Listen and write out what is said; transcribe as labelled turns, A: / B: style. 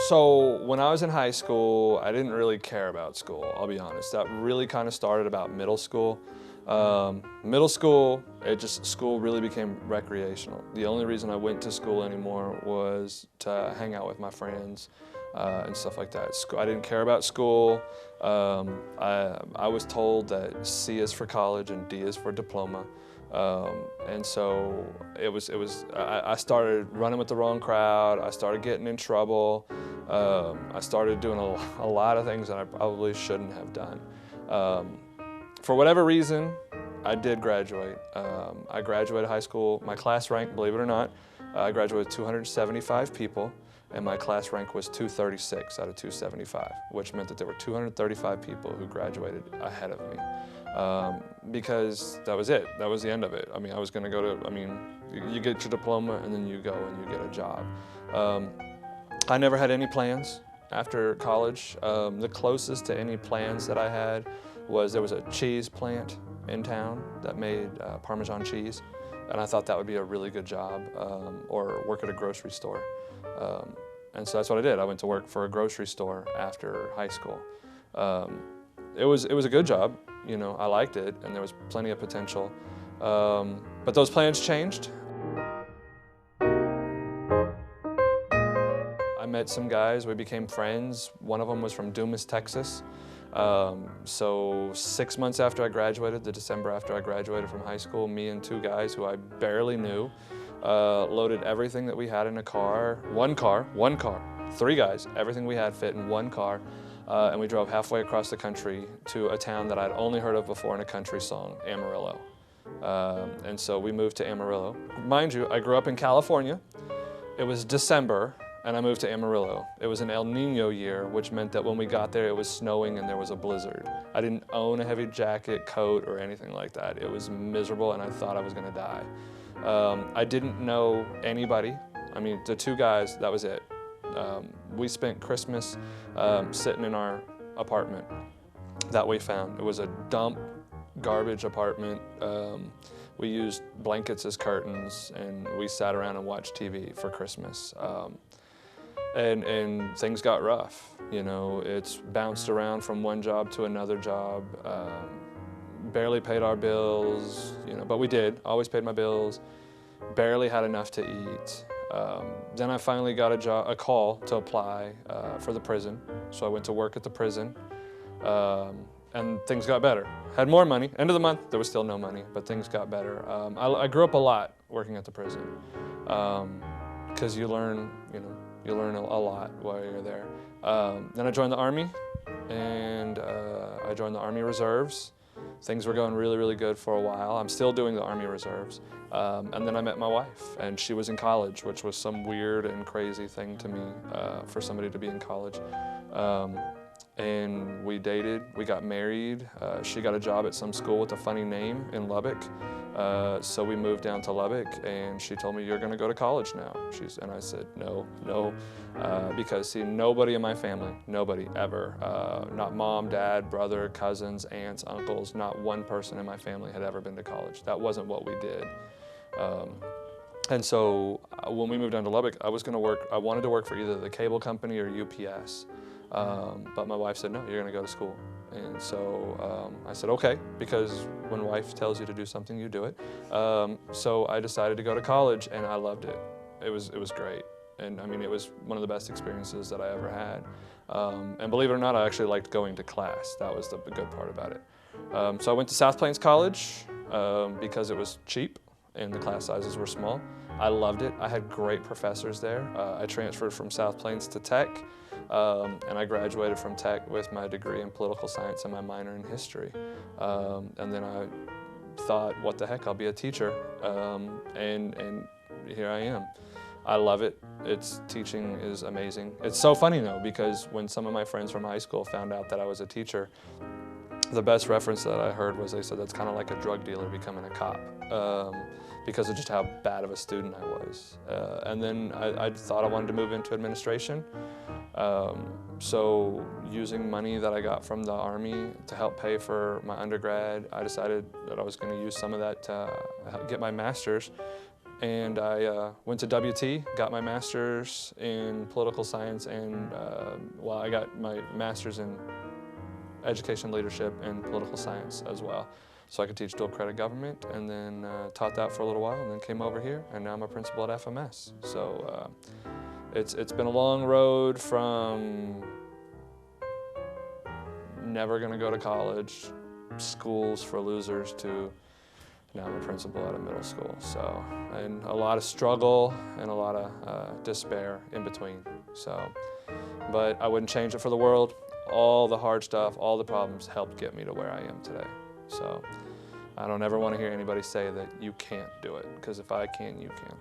A: So when I was in high school, I didn't really care about school, I'll be honest. That really kind of started about middle school. Middle school, school really became recreational. The only reason I went to school anymore was to hang out with my friends and stuff like that. I didn't care about school. I was told that C is for college and D is for diploma. And so I started running with the wrong crowd. I started getting in trouble. I started doing a lot of things that I probably shouldn't have done. For whatever reason, I did graduate. I graduated high school. My class rank, believe it or not, I graduated with 275 people, and my class rank was 236 out of 275, which meant that there were 235 people who graduated ahead of me. Because that was it. That was the end of it. I mean, I was going to go to, you get your diploma and then you go and you get a job. I never had any plans after college. The closest to any plans that I had was there was a cheese plant in town that made Parmesan cheese, and I thought that would be a really good job, or work at a grocery store. And so that's what I did. I went to work for a grocery store after high school. It was a good job. You know, I liked it, and there was plenty of potential. But those plans changed. I met some guys, we became friends. One of them was from Dumas, Texas. So 6 months after I graduated, the December after I graduated from high school, me and two guys who I barely knew, loaded everything that we had in a car, one car, 3 guys, everything we had fit in one car. And we drove halfway across the country to a town that I'd only heard of before in a country song, Amarillo. And so we moved to Amarillo. Mind you, I grew up in California. It was December, and I moved to Amarillo. It was an El Nino year, which meant that when we got there, it was snowing and there was a blizzard. I didn't own a heavy jacket, coat, or anything like that. It was miserable, and I thought I was gonna die. I didn't know anybody. I mean, the 2 guys, that was it. We spent Christmas sitting in our apartment that we found. It was a dump, garbage apartment. We used blankets as curtains, and we sat around and watched TV for Christmas. And things got rough. You know, it's bounced around from one job to another job. Barely paid our bills, you know, but we did. Always paid my bills. Barely had enough to eat. Then I finally got a call to apply for the prison. So I went to work at the prison, and things got better. Had more money. End of the month, there was still no money, but things got better. I grew up a lot working at the prison, because you learn a lot while you're there. Then I joined the Army, and I joined the Army Reserves. Things were going really, really good for a while. I'm still doing the Army Reserves. And then I met my wife, and she was in college, which was some weird and crazy thing to me for somebody to be in college. And we dated, we got married. She got a job at some school with a funny name in Lubbock. So we moved down to Lubbock, and she told me, "You're gonna go to college now." And I said, no, because see, nobody in my family, nobody ever, not mom, dad, brother, cousins, aunts, uncles, not one person in my family had ever been to college. That wasn't what we did. And so when we moved down to Lubbock, I wanted to work for either the cable company or UPS. But my wife said, "No, you're gonna go to school." And so I said, okay, because when wife tells you to do something, you do it. So I decided to go to college, and I loved it. It was great. And I mean, it was one of the best experiences that I ever had. And believe it or not, I actually liked going to class. That was the good part about it. So I went to South Plains College because it was cheap and the class sizes were small. I loved it. I had great professors there. I transferred from South Plains to Tech. And I graduated from Tech with my degree in political science and my minor in history. And then I thought, what the heck, I'll be a teacher. And here I am. I love it. Teaching is amazing. It's so funny though, because when some of my friends from high school found out that I was a teacher, the best reference that I heard was they said that's kind of like a drug dealer becoming a cop. Because of just how bad of a student I was. And then I thought I wanted to move into administration. So using money that I got from the Army to help pay for my undergrad, I decided that I was going to use some of that to get my master's. And I went to WT, got my master's in political science, and well, I got my master's in education leadership and political science as well. So I could teach dual credit government, and then taught that for a little while, and then came over here, and now I'm a principal at FMS. So it's been a long road from never gonna go to college, schools for losers, to now I'm a principal at a middle school. So, and a lot of struggle and a lot of despair in between. So, but I wouldn't change it for the world. All the hard stuff, all the problems helped get me to where I am today. So I don't ever want to hear anybody say that you can't do it, because if I can, you can.